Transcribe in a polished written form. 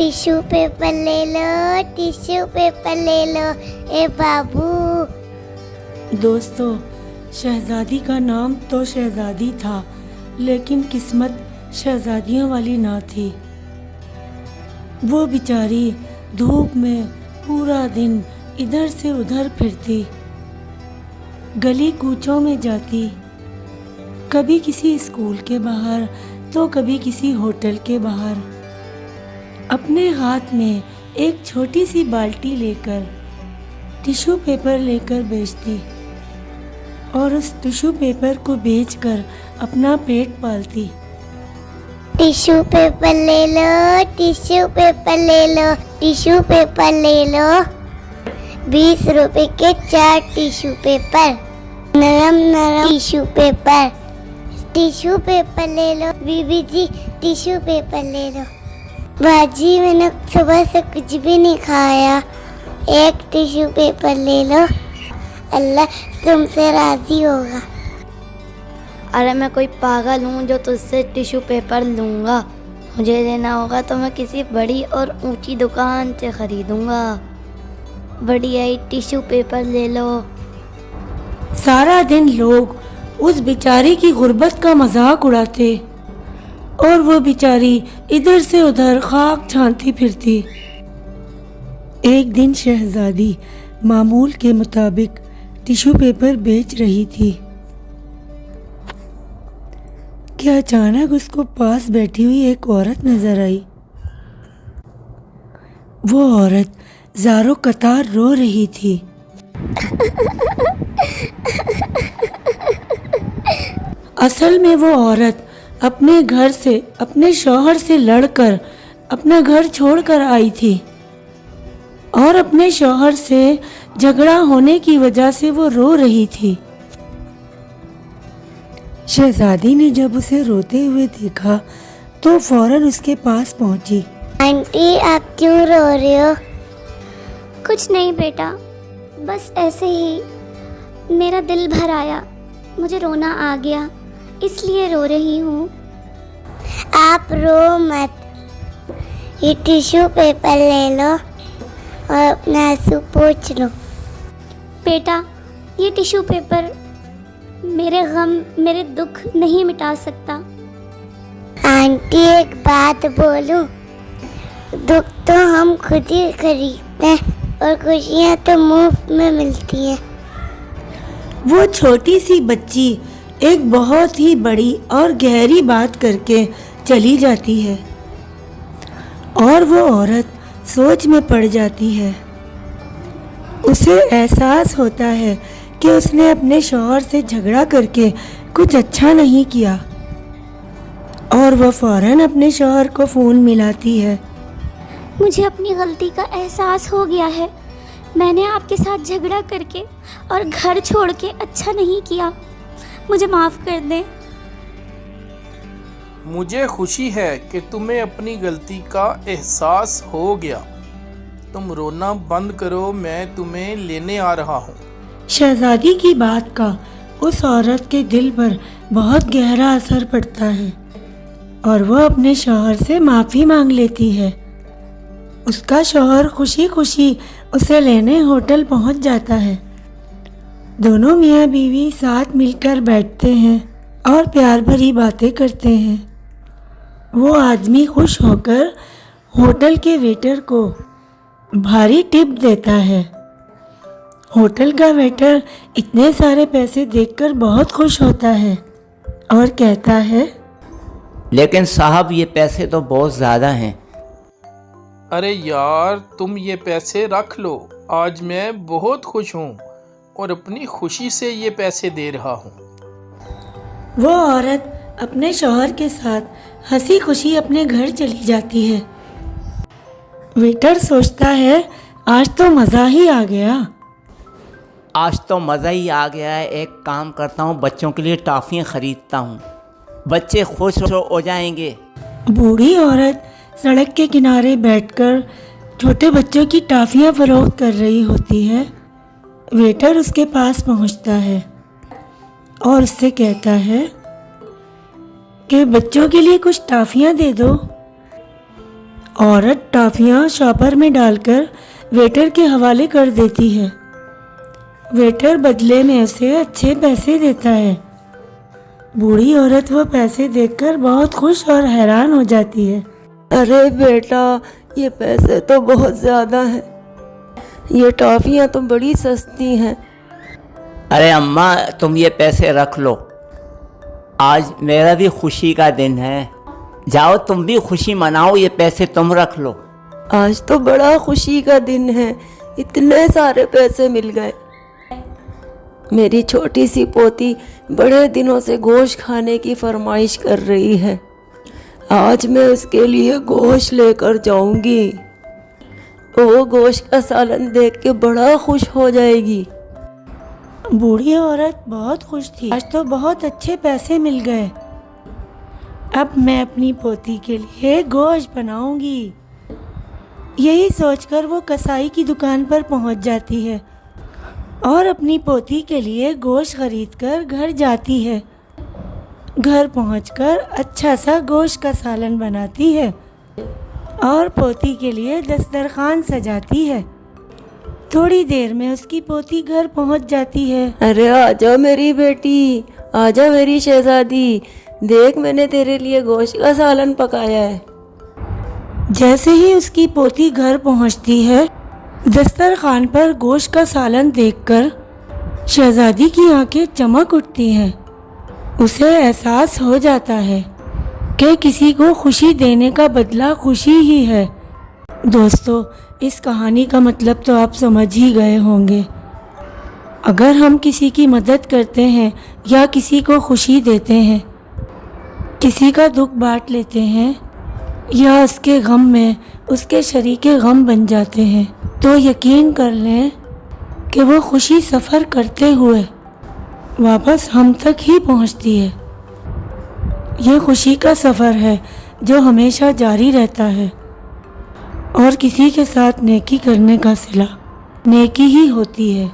Tissue paper ले लो, tissue paper ले लो, ए बाबू। दोस्तों, शहजादी का नाम तो शहजादी था, लेकिन किस्मत शहजादियों वाली ना थी। वो बेचारी धूप में पूरा दिन इधर से उधर फिरती, गली कूचों में जाती, कभी किसी स्कूल के बाहर तो कभी किसी होटल के बाहर, अपने हाथ में एक छोटी सी बाल्टी लेकर टिश्यू पेपर लेकर बेचती और उस टिश्यू पेपर को बेचकर अपना पेट पालती। टिश्यू पेपर ले लो, टिश्यू पेपर ले लो, टिश्यू पेपर ले लो। 20 रुपए के 4 टिश्यू पेपर, नरम नरम टिश्यू पेपर। टिश्यू पेपर ले लो बीबी जी, टिश्यू पेपर ले लो। बाजी, मैंने सुबह से कुछ भी नहीं खाया, एक टिश्यू पेपर ले लो, अल्लाह तुमसे राजी होगा। अरे मैं कोई पागल हूँ जो तुझसे टिश्यू पेपर लूँगा? मुझे लेना होगा तो मैं किसी बड़ी और ऊंची दुकान से ख़रीदूँगा। बढ़िया ही टिश्यू पेपर ले लो। सारा दिन लोग उस बेचारी की गुर्बत का मजाक उड़ाते और वो बेचारी इधर से उधर खाक छानती फिरती। एक दिन शहजादी मामूल के मुताबिक टिश्यू पेपर बेच रही थी कि अचानक उसको पास बैठी हुई एक औरत नजर आई। वो औरत ज़ारो कतार रो रही थी। असल में वो औरत अपने घर से, अपने शौहर से लड़कर अपना घर छोड़कर आई थी और अपने शौहर से झगड़ा होने की वजह से वो रो रही थी। शहजादी ने जब उसे रोते हुए देखा तो फौरन उसके पास पहुंची। आंटी, आप क्यों रो रहे हो? कुछ नहीं बेटा, बस ऐसे ही मेरा दिल भर आया, मुझे रोना आ गया, इसलिए रो रही हूँ। आप रो मत, ये टिश्यू पेपर ले लो और अपना आंसू पोंछ लो। बेटा, ये टिश्यू पेपर मेरे गम, मेरे दुख नहीं मिटा सकता। आंटी, एक बात बोलूं, दुख तो हम खुद ही खरीदते हैं और खुशियाँ तो मुफ्त में मिलती हैं। वो छोटी सी बच्ची एक बहुत ही बड़ी और गहरी बात करके चली जाती है और वो औरत सोच में पड़ जाती है। उसे एहसास होता है कि उसने अपने शौहर से झगड़ा करके कुछ अच्छा नहीं किया और वह फौरन अपने शौहर को फ़ोन मिलाती है। मुझे अपनी गलती का एहसास हो गया है, मैंने आपके साथ झगड़ा करके और घर छोड़ के अच्छा नहीं किया, मुझे माफ़ कर दें। मुझे खुशी है कि तुम्हें अपनी गलती का एहसास हो गया। तुम रोना बंद करो, मैं तुम्हें लेने आ रहा हूँ। शहजादी की बात का उस औरत के दिल पर बहुत गहरा असर पड़ता है और वह अपने शौहर से माफ़ी मांग लेती है। उसका शौहर खुशी खुशी उसे लेने होटल पहुंच जाता है। दोनों मियाँ बीवी साथ मिलकर बैठते हैं और प्यार भरी बातें करते हैं। वो आदमी खुश होकर होटल के वेटर को भारी टिप देता है। होटल का वेटर इतने सारे पैसे देखकर बहुत खुश होता है और कहता है, लेकिन साहब ये पैसे तो बहुत ज़्यादा हैं। अरे यार, तुम ये पैसे रख लो, आज मैं बहुत खुश हूँ और अपनी खुशी से ये पैसे दे रहा हूँ। वो औरत अपने शौहर के साथ हंसी खुशी अपने घर चली जाती है। वेटर सोचता है, आज तो मज़ा ही आ गया। आज तो मज़ा ही आ गया है। एक काम करता हूँ, बच्चों के लिए टॉफ़ियाँ ख़रीदता हूँ, बच्चे खुश हो जाएंगे। बूढ़ी औरत सड़क के किनारे बैठकर छोटे बच्चों की टॉफ़ियाँ फरोख्त कर रही होती है। वेटर उसके पास पहुँचता है और उससे कहता है कि बच्चों के लिए कुछ टॉफ़ियाँ दे दो। औरत टॉफियाँ शॉपर में डालकर वेटर के हवाले कर देती है। वेटर बदले में उसे अच्छे पैसे देता है। बूढ़ी औरत वो पैसे देखकर बहुत खुश और हैरान हो जाती है। अरे बेटा, ये पैसे तो बहुत ज़्यादा हैं। ये टॉफ़ियाँ तो बड़ी सस्ती हैं। अरे अम्मा, तुम ये पैसे रख लो, आज मेरा भी खुशी का दिन है। जाओ तुम भी खुशी मनाओ, ये पैसे तुम रख लो। आज तो बड़ा खुशी का दिन है, इतने सारे पैसे मिल गए। मेरी छोटी सी पोती बड़े दिनों से गोश्त खाने की फरमाइश कर रही है। आज मैं उसके लिए गोश्त लेकर जाऊंगी। वो गोश्त का सालन देख के बड़ा खुश हो जाएगी। बूढ़ी औरत बहुत खुश थी। आज तो बहुत अच्छे पैसे मिल गए। अब मैं अपनी पोती के लिए गोश्त बनाऊंगी। यही सोचकर वो कसाई की दुकान पर पहुंच जाती है और अपनी पोती के लिए गोश्त खरीदकर घर जाती है। घर पहुंचकर अच्छा सा गोश्त का सालन बनाती है और पोती के लिए दस्तरखान सजाती है। थोड़ी देर में उसकी पोती घर पहुंच जाती है। अरे आजा मेरी बेटी, आजा मेरी शहजादी, देख मैंने तेरे लिए गोश्त का सालन पकाया है। जैसे ही उसकी पोती घर पहुंचती है, दस्तरखान पर गोश्त का सालन देखकर शहजादी की आंखें चमक उठती हैं। उसे एहसास हो जाता है कि किसी को खुशी देने का बदला खुशी ही है। दोस्तों, इस कहानी का मतलब तो आप समझ ही गए होंगे। अगर हम किसी की मदद करते हैं या किसी को खुशी देते हैं, किसी का दुख बांट लेते हैं या उसके गम में उसके शरीके गम बन जाते हैं, तो यकीन कर लें कि वो खुशी सफ़र करते हुए वापस हम तक ही पहुंचती है। ये खुशी का सफ़र है जो हमेशा जारी रहता है और किसी के साथ नेकी करने का सिला नेकी ही होती है।